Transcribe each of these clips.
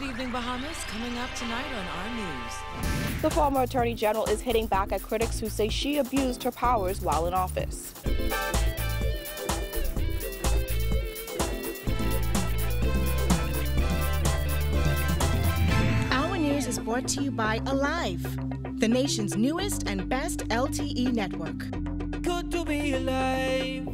Good evening, Bahamas. Coming up tonight on our news. The former Attorney General is hitting back at critics who say she abused her powers while in office. Our news is brought to you by Alive, the nation's newest and best LTE network. Good to be alive.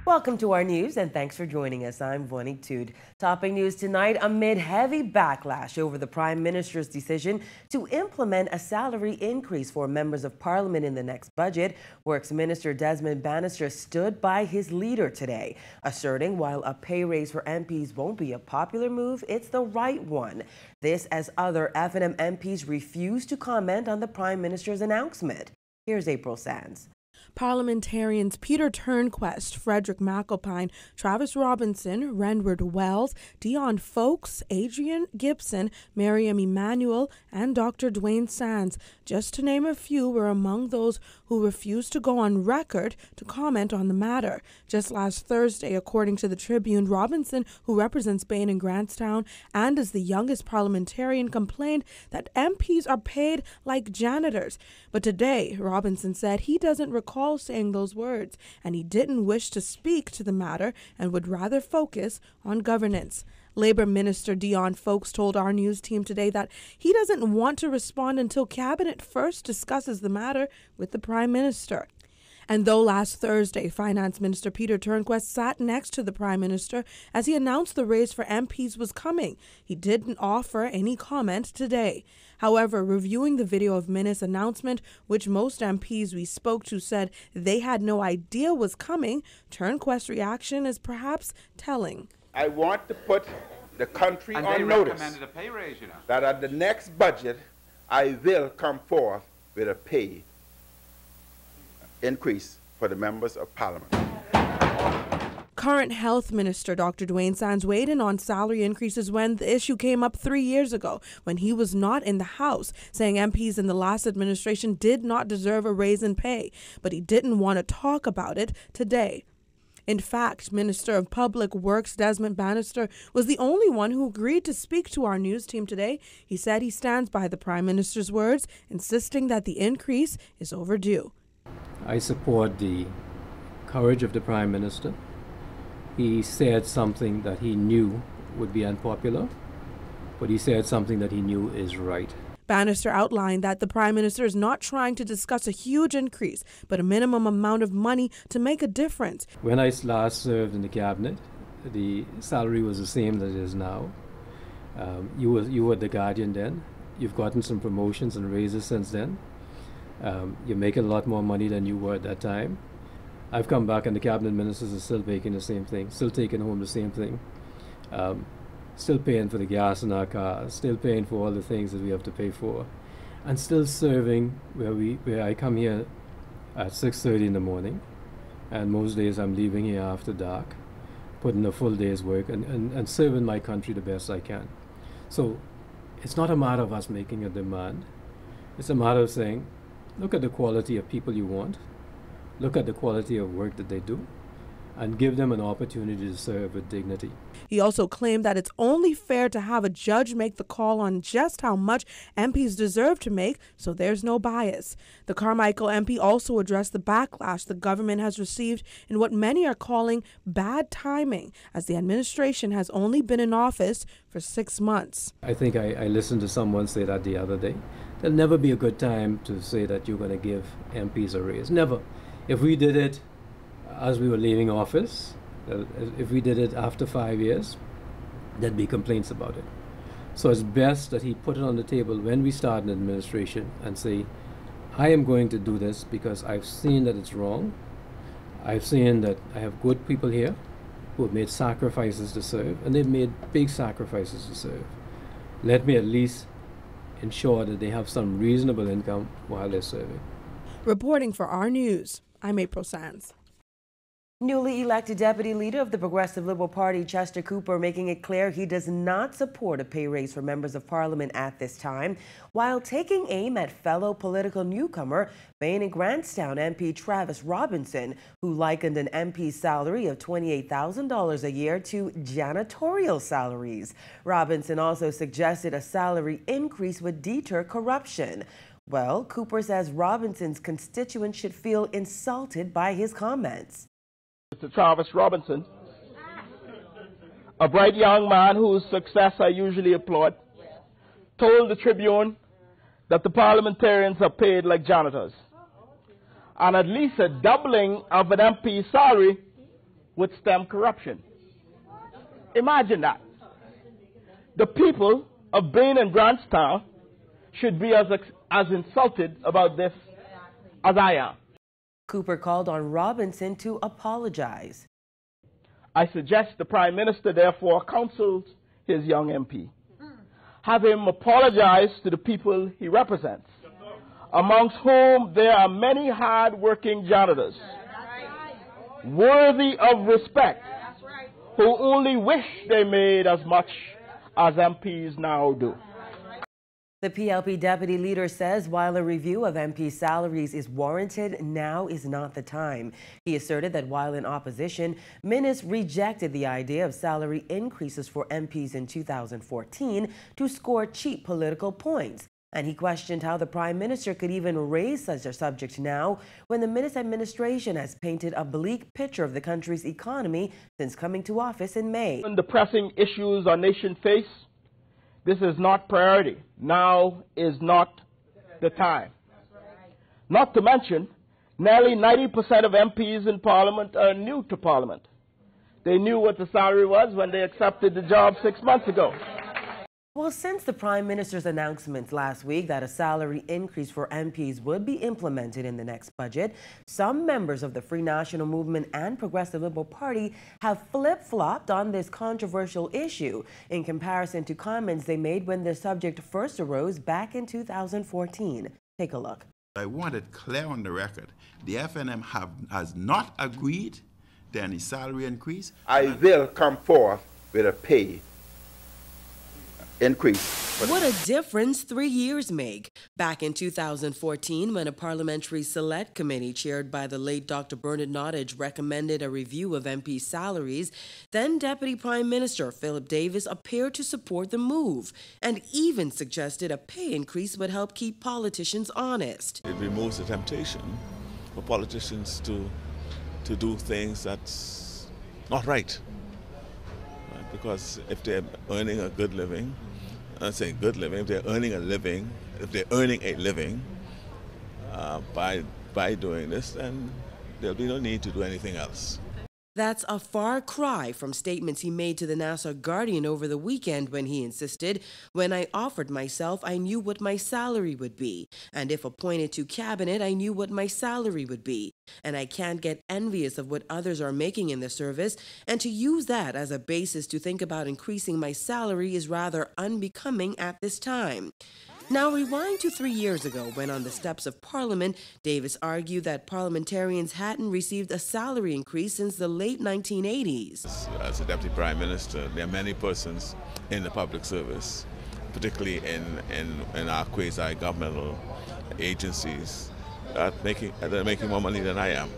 Welcome to our news and thanks for joining us. I'm Vonnie Tood. Topping news tonight amid heavy backlash over the Prime Minister's decision to implement a salary increase for members of Parliament in the next budget. Works Minister Desmond Bannister stood by his leader today, asserting while a pay raise for MPs won't be a popular move, it's the right one. This as other F&M MPs refuse to comment on the Prime Minister's announcement. Here's April Sands. Parliamentarians Peter Turnquest, Frederick McAlpine, Travis Robinson, Renward Wells, Dion Folks, Adrian Gibson, Miriam Emanuel, and Dr. Dwayne Sands, just to name a few, were among those who refused to go on record to comment on the matter. Just last Thursday, according to the Tribune, Robinson, who represents Bain and Grantstown and is the youngest parliamentarian, complained that MPs are paid like janitors. But today, Robinson said he doesn't recall saying those words, and he didn't wish to speak to the matter and would rather focus on governance. Labour Minister Dion Folks told our news team today that he doesn't want to respond until Cabinet first discusses the matter with the Prime Minister. And though last Thursday, Finance Minister Peter Turnquest sat next to the Prime Minister as he announced the raise for MPs was coming, he didn't offer any comment today. However, reviewing the video of Minist's announcement, which most MPs we spoke to said they had no idea was coming, Turnquest's reaction is perhaps telling. I want to put the country on notice a pay raise, that at the next budget, I will come forth with a pay increase for the members of Parliament. Current Health Minister Dr. Dwayne Sands weighed in on salary increases when the issue came up 3 years ago when he was not in the House, saying MPs in the last administration did not deserve a raise in pay, but he didn't want to talk about it today. In fact, Minister of Public Works Desmond Bannister was the only one who agreed to speak to our news team today. He said he stands by the Prime Minister's words, insisting that the increase is overdue. I support the courage of the Prime Minister. He said something that he knew would be unpopular, but he said something that he knew is right. Bannister outlined that the Prime Minister is not trying to discuss a huge increase, but a minimum amount of money to make a difference. When I last served in the Cabinet, the salary was the same that it is now. You were the Guardian then. You've gotten some promotions and raises since then. You're making a lot more money than you were at that time. I've come back and the Cabinet Ministers are still making the same thing, still taking home the same thing, still paying for the gas in our cars, still paying for all the things that we have to pay for, and still serving where I come here at 6:30 in the morning, and most days I'm leaving here after dark, putting a full day's work and serving my country the best I can. So it's not a matter of us making a demand. It's a matter of saying, look at the quality of people you want, look at the quality of work that they do, and give them an opportunity to serve with dignity. He also claimed that it's only fair to have a judge make the call on just how much MPs deserve to make, so there's no bias. The Carmichael MP also addressed the backlash the government has received in what many are calling bad timing, as the administration has only been in office for 6 months. I think I listened to someone say that the other day. There'll never be a good time to say that you're going to give MPs a raise. Never. If we did it as we were leaving office, if we did it after 5 years, there'd be complaints about it. So it's best that he put it on the table when we start an administration and say, I am going to do this because I've seen that it's wrong. I've seen that I have good people here who have made sacrifices to serve, and they've made big sacrifices to serve. Let me at least ensure that they have some reasonable income while they're serving. Reporting for our news, I'm April Sands. Newly elected deputy leader of the Progressive Liberal Party, Chester Cooper, making it clear he does not support a pay raise for members of parliament at this time, while taking aim at fellow political newcomer, Maine and Grantstown MP Travis Robinson, who likened an MP's salary of $28,000 a year to janitorial salaries. Robinson also suggested a salary increase would deter corruption. Well, Cooper says Robinson's constituents should feel insulted by his comments. Mr. Travis Robinson, a bright young man whose success I usually applaud, told the Tribune that the parliamentarians are paid like janitors, and at least a doubling of an MP's salary would stem corruption. Imagine that. The people of Bain and Grantstown should be as insulted about this as I am. Cooper called on Robinson to apologize. I suggest the Prime Minister therefore counsels his young MP. Have him apologize to the people he represents, amongst whom there are many hard-working janitors, worthy of respect, who only wish they made as much as MPs now do. The PLP deputy leader says while a review of MP salaries is warranted, now is not the time. He asserted that while in opposition, ministers rejected the idea of salary increases for MPs in 2014 to score cheap political points. And he questioned how the Prime Minister could even raise such a subject now when the Minister administration has painted a bleak picture of the country's economy since coming to office in May. The pressing issues our nation face, this is not priority. Now is not the time. Not to mention, nearly 90% of MPs in Parliament are new to Parliament. They knew what the salary was when they accepted the job 6 months ago. Well, since the Prime Minister's announcement last week that a salary increase for MPs would be implemented in the next budget, some members of the Free National Movement and Progressive Liberal Party have flip-flopped on this controversial issue in comparison to comments they made when the subject first arose back in 2014. Take a look. I want it clear on the record. The FNM has not agreed to any salary increase. I will come forth with a pay increase. What a difference 3 years make. Back in 2014, when a parliamentary select committee chaired by the late Dr. Bernard Nottage recommended a review of MP salaries, then Deputy Prime Minister Philip Davis appeared to support the move and even suggested a pay increase would help keep politicians honest. It removes the temptation for politicians to do things that's not right. Because if they're earning a good living, I'm saying good living, if they're earning a living, by doing this, then there'll be no need to do anything else. That's a far cry from statements he made to the Nassau Guardian over the weekend when he insisted, "When I offered myself, I knew what my salary would be. And if appointed to cabinet, I knew what my salary would be. And I can't get envious of what others are making in the service, and to use that as a basis to think about increasing my salary is rather unbecoming at this time." Now rewind to 3 years ago when on the steps of Parliament, Davis argued that parliamentarians hadn't received a salary increase since the late 1980s. As a Deputy Prime Minister, there are many persons in the public service, particularly in our quasi-governmental agencies, that are making more money than I am.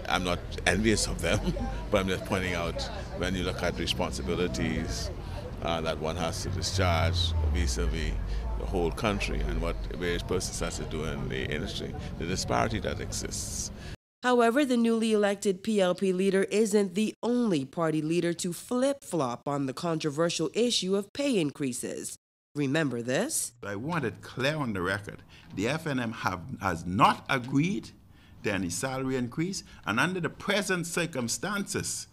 I'm not envious of them, but I'm just pointing out when you look at responsibilities that one has to discharge vis-a-vis the whole country and what various persons have to do in the industry, the disparity that exists. However, the newly elected PLP leader isn't the only party leader to flip-flop on the controversial issue of pay increases. Remember this? I want it clear on the record. The FNM has not agreed to any salary increase, and under the present circumstances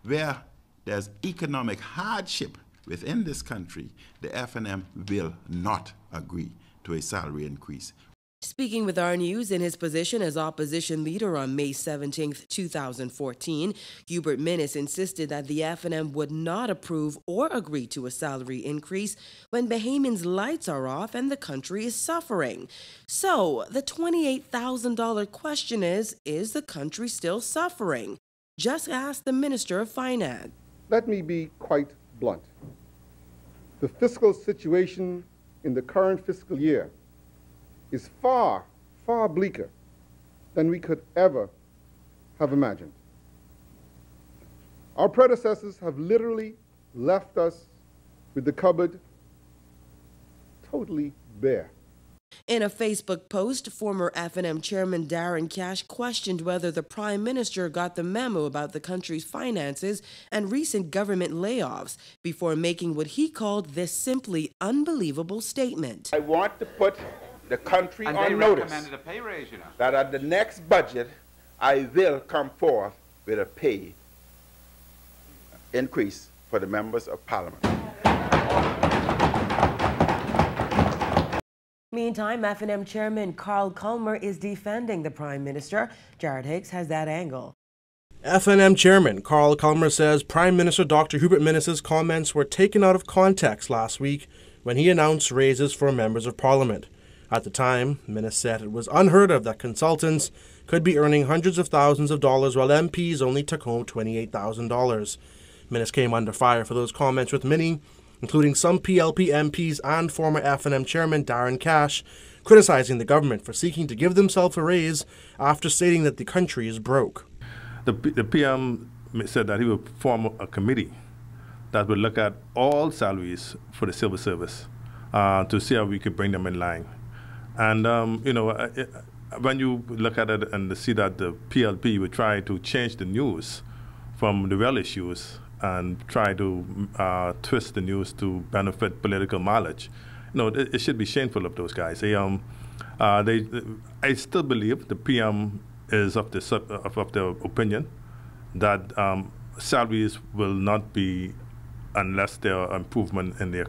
where there's economic hardship within this country, the FNM will not agree to a salary increase. Speaking with our news in his position as opposition leader on May 17, 2014, Hubert Minnis insisted that the FNM would not approve or agree to a salary increase when Bahamians' lights are off and the country is suffering. So, the $28,000 question is the country still suffering? Just ask the Minister of Finance. Let me be quite blunt. The fiscal situation in the current fiscal year is far, far bleaker than we could ever have imagined. Our predecessors have literally left us with the cupboard totally bare. In a Facebook post, former F&M Chairman Darren Cash questioned whether the Prime Minister got the memo about the country's finances and recent government layoffs before making what he called this simply unbelievable statement. I want to put the country on notice recommended a pay raise, you know, that at the next budget, I will come forth with a pay increase for the members of Parliament. Meantime, F&M Chairman Carl Culmer is defending the Prime Minister. Jared Higgs has that angle. F&M Chairman Carl Culmer says Prime Minister Dr. Hubert Minnis's comments were taken out of context last week when he announced raises for members of Parliament. At the time, Minnis said it was unheard of that consultants could be earning hundreds of thousands of dollars while MPs only took home $28,000. Minnis came under fire for those comments with many, including some PLP MPs and former F&M Chairman Darren Cash, criticizing the government for seeking to give themselves a raise after stating that the country is broke. The PM said that he would form a committee that would look at all salaries for the civil service to see how we could bring them in line. And, when you look at it and see that the PLP would try to change the news from the real issues and try to twist the news to benefit political mileage, it should be shameful of those guys. I still believe the PM is of the opinion that salaries will not be unless there are improvement in the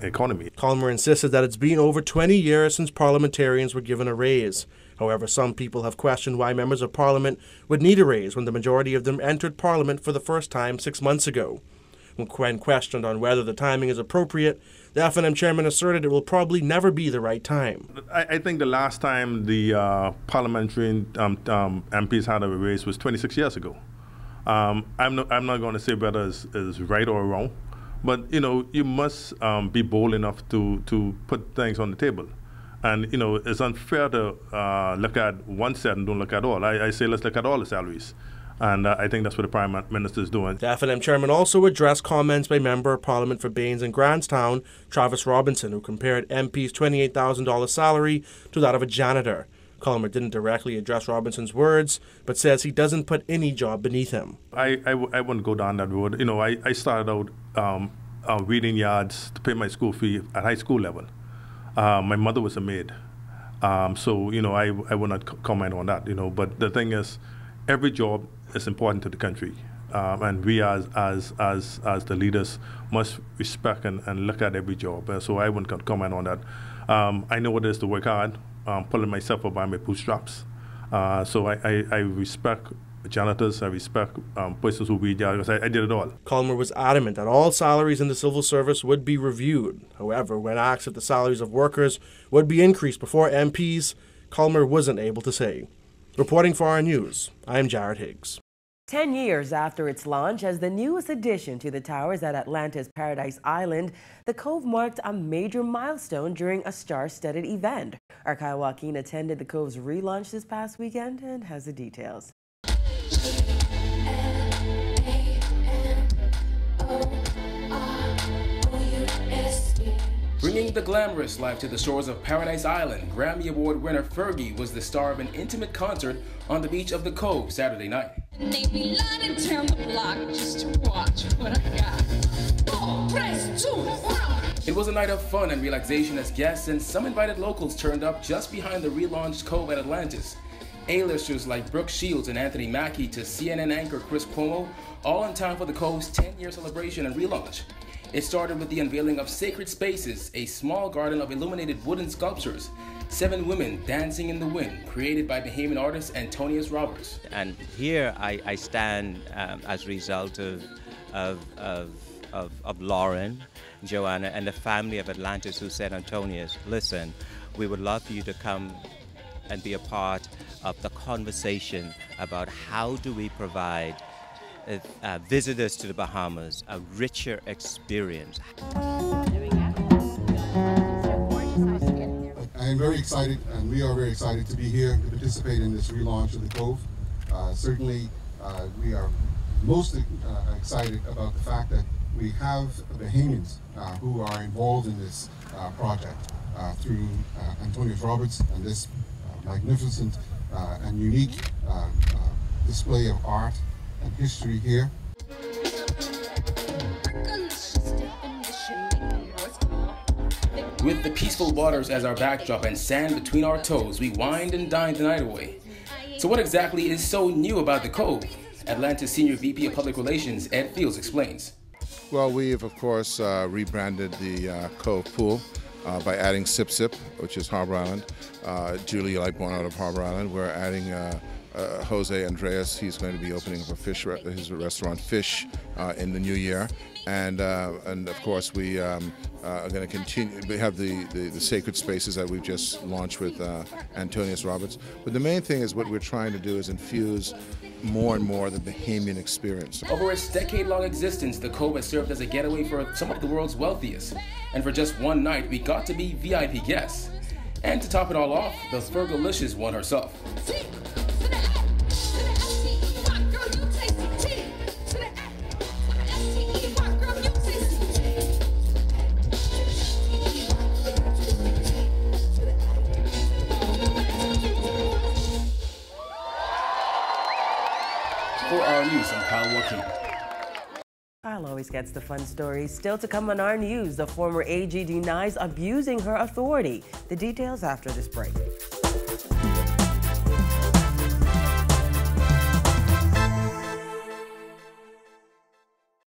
economy. Culmer insisted that it's been over 20 years since parliamentarians were given a raise. However, some people have questioned why members of Parliament would need a raise when the majority of them entered Parliament for the first time 6 months ago. When questioned on whether the timing is appropriate, the F&M chairman asserted it will probably never be the right time. I think the last time the parliamentary MPs had a raise was 26 years ago. I'm not going to say whether it's right or wrong, but you must be bold enough to put things on the table. And it's unfair to look at one set and don't look at all. I say let's look at all the salaries. And I think that's what the Prime Minister is doing. The F&M chairman also addressed comments by Member of Parliament for Baines and Grantstown, Travis Robinson, who compared MP's $28,000 salary to that of a janitor. Culmer didn't directly address Robinson's words, but says he doesn't put any job beneath him. I wouldn't go down that road. I started out reading yards to pay my school fee at high school level. My mother was a maid, so I will not comment on that. But the thing is, every job is important to the country, and we as the leaders must respect and look at every job. So I wouldn't comment on that. I know what it is to work hard, pulling myself up by my bootstraps. So I respect janitors, I respect persons who weed yards, because I did it all. Culmer was adamant that all salaries in the civil service would be reviewed. However, when asked if the salaries of workers would be increased before MPs, Culmer wasn't able to say. Reporting for our news, I'm Jared Higgs. 10 years after its launch as the newest addition to the towers at Atlantis Paradise Island, the Cove marked a major milestone during a star-studded event. Our Kai Joaquin attended the Cove's relaunch this past weekend and has the details. Bringing the glamorous life to the shores of Paradise Island, Grammy Award winner Fergie was the star of an intimate concert on the beach of the Cove Saturday night. They be lying down the block just to watch what I got. It was a night of fun and relaxation as guests and some invited locals turned up just behind the relaunched Cove at Atlantis. A-listers like Brooke Shields and Anthony Mackie to CNN anchor Chris Cuomo, all in time for the Cove's 10-year celebration and relaunch. It started with the unveiling of Sacred Spaces, a small garden of illuminated wooden sculptures, 7 women dancing in the wind, created by Bahamian artist Antonius Roberts. And here I stand as a result of Lauren, Joanna, and the family of Atlantis who said, Antonius, listen, we would love for you to come and be a part of the conversation about how do we provide visitors to the Bahamas a richer experience. I am very excited, and we are very excited to be here to participate in this relaunch of the Cove. Certainly, we are most excited about the fact that we have Bahamians who are involved in this project through Atlantis Roberts and this magnificent and unique display of art and history here. With the peaceful waters as our backdrop and sand between our toes, we wind and dine the night away. So what exactly is so new about the Cove? Atlantis Senior VP of Public Relations, Ed Fields, explains. Well, we have, of course, rebranded the Cove Pool by adding Sip Sip, which is Harbor Island. Julie Lightborn out of Harbor Island. We're adding Jose Andreas. He's going to be opening up his restaurant Fish in the new year. And of course, we are going to continue. We have the sacred spaces that we've just launched with Atlantis Roberts. But the main thing is what we're trying to do is infuse more and more the Bahamian experience. Over its decade-long existence, the Cove has served as a getaway for some of the world's wealthiest. And for just one night, we got to be VIP guests. And to top it all off, the Fergalicious one herself. For our news, I'm Kyle Joaquin. Kyle always gets the fun stories. Still to come on our news, the former AG denies abusing her authority. The details after this break.